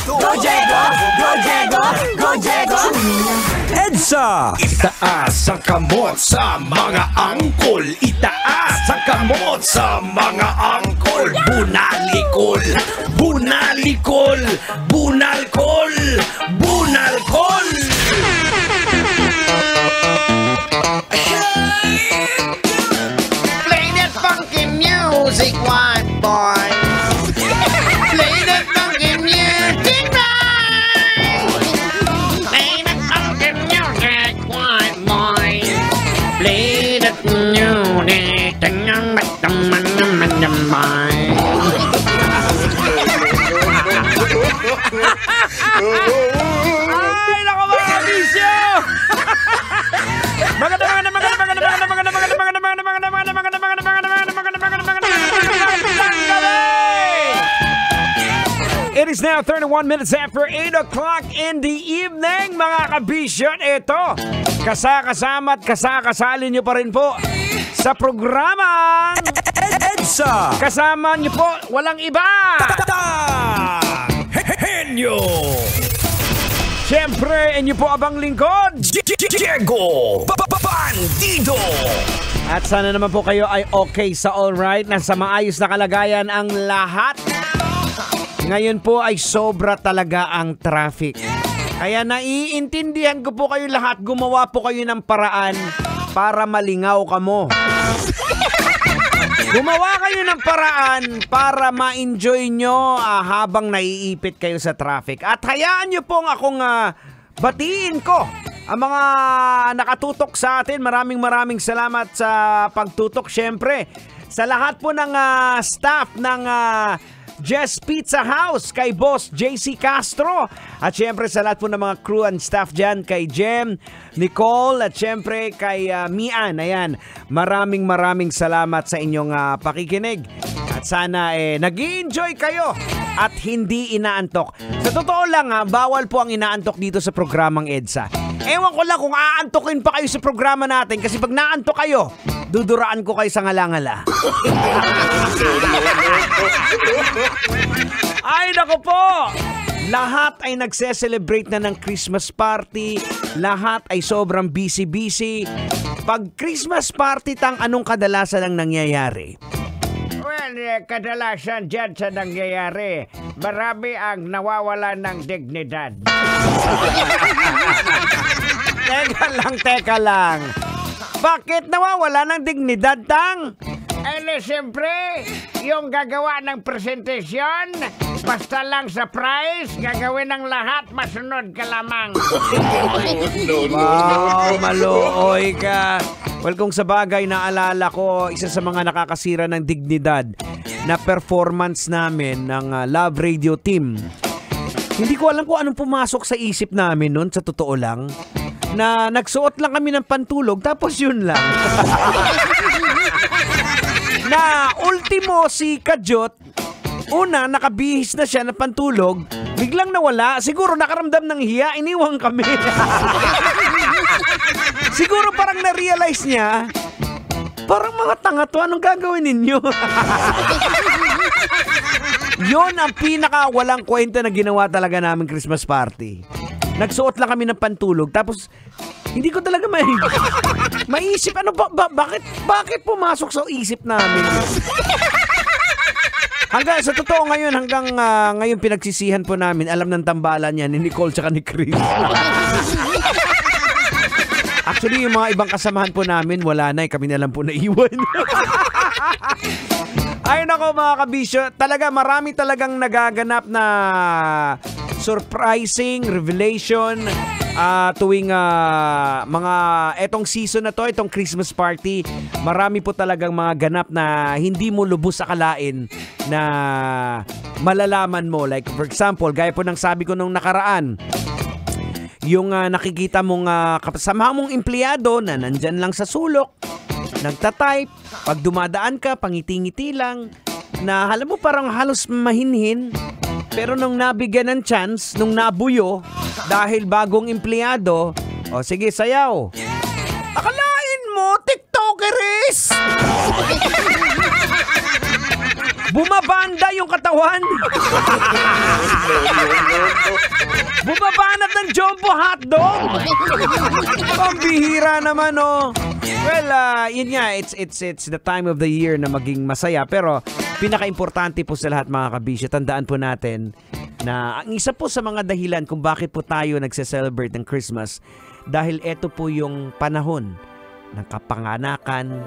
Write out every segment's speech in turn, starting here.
Go Jego! Go Jego! Go Jego! EDSA! Itaas ang kamot sa mga angkol. Itaas ang kamot sa mga angkol. Bunalikol, bunalikol, bunalkol, bunalkol. Play that funky music, white boy. Play that funky music, right? Play that funky music, white boy. Play that music, Ay, naku mga kabisyo! It is now 31 minutes after 8 o'clock in the evening, mga kabisyo. Ito, kasama at kasakasali nyo pa rin po sa programang EDSA. Kasama nyo po, walang iba. Henyo! Siyempre, inyo po abang lingkod, Diego Bandido! At sana naman po kayo ay okay sa alright, nasa maayos na kalagayan ang lahat. Ngayon po ay sobra talaga ang traffic. Kaya naiintindihan ko po kayo lahat, gumawa po kayo ng paraan para malingaw kamo. Gumawa kayo ng paraan para ma-enjoy nyo habang naiipit kayo sa traffic. At hayaan nyo pong akong batiin ko ang mga nakatutok sa atin. Maraming salamat sa pagtutok. Siyempre, sa lahat po ng staff ng Jess Pizza House, kay Boss JC Castro. At syempre sa lahat po ng mga crew and staff dyan, kay Jem, Nicole, at syempre kay Mian. Ayan, maraming salamat sa inyong pakikinig. At sana nag-i-enjoy kayo at hindi inaantok. Sa totoo lang bawal po ang inaantok dito sa programang EDSA. Ewan ko lang kung aantokin pa kayo sa programa natin, kasi pag naantok kayo, duduraan ko kayo sa ngala-ngala. Ay, naku po! Lahat ay nagse-celebrate na ng Christmas party. Lahat ay sobrang busy-busy. Pag Christmas party anong kadalasan ang nangyayari? Well, kadalasan dyan sa nangyayari, marami ang nawawala ng dignidad. Teka lang. Bakit nawawala ng dignidad, Tang? Siyempre, yung gagawa ng presentasyon, basta lang sa prize, gagawin ng lahat, masunod ka lamang. Wow, malooy ka. Well, kung sa bagay, naalala ko, isa sa mga nakakasira ng dignidad na performance namin ng Love Radio Team. Hindi ko alam kung anong pumasok sa isip namin noon, sa totoo lang, na nagsuot lang kami ng pantulog, tapos yun lang. Na ultimo si Kajot, una, nakabihis na siya na pantulog, biglang nawala, siguro nakaramdam ng hiya, iniwang kami. Siguro parang na-realize niya, parang mga tanga to, anong gagawin ninyo? Yun ang pinaka walang kwenta na ginawa talaga namin Christmas party. Nagsuot lang kami ng pantulog, tapos hindi ko talaga maisip, ano bakit pumasok sa isip namin? Hanggang sa totoo ngayon, ngayon pinagsisihan po namin, alam ng tambalan niya ni Nicole tsaka ni Chris. Actually, yung mga ibang kasamahan po namin, wala na, kami na lang po naiwan. Ay nako mga kabisyo, talaga marami talagang nagaganap na surprising revelation tuwing mga etong season na to, itong Christmas party. Marami po talagang mga ganap na hindi mo lubos akalain na malalaman mo. Like for example, gaya po ng sabi ko nung nakaraan, yung nakikita mong kasama mong empleyado na nandyan lang sa sulok, nagtatype, pag dumadaan ka, pangiti-ngiti lang, na alam mo parang halos mahinhin, pero nung nabigyan ng chance, nung nabuyo, dahil bagong empleyado, o sige, sayaw. Akalain mo, TikTokeris! Bumabanda yung katawan. Bumabanat ng jumbo hotdog. Pambihira naman, oh. Well, yun nga, it's the time of the year na maging masaya. Pero pinaka-importante po sa lahat, mga kabisyo, tandaan po natin na ang isa po sa mga dahilan kung bakit po tayo nagse-celebrate ng Christmas, dahil ito po yung panahon ng kapanganakan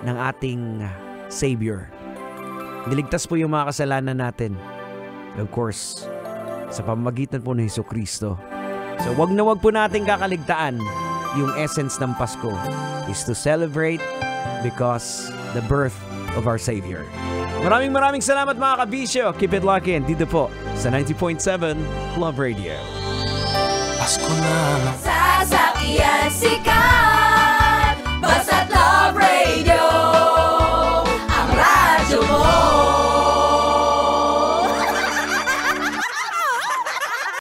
ng ating Savior. Niligtas po yung mga kasalanan natin. Of course, sa pamamagitan po ng Jesucristo. So wag na wag po natin kakaligtaan yung essence ng Pasko is to celebrate because the birth of our Savior. Maraming salamat, mga kabisyo. Keep it locked in dito po sa 90.7 Love Radio. Pasko na. Sasakyan si Ka.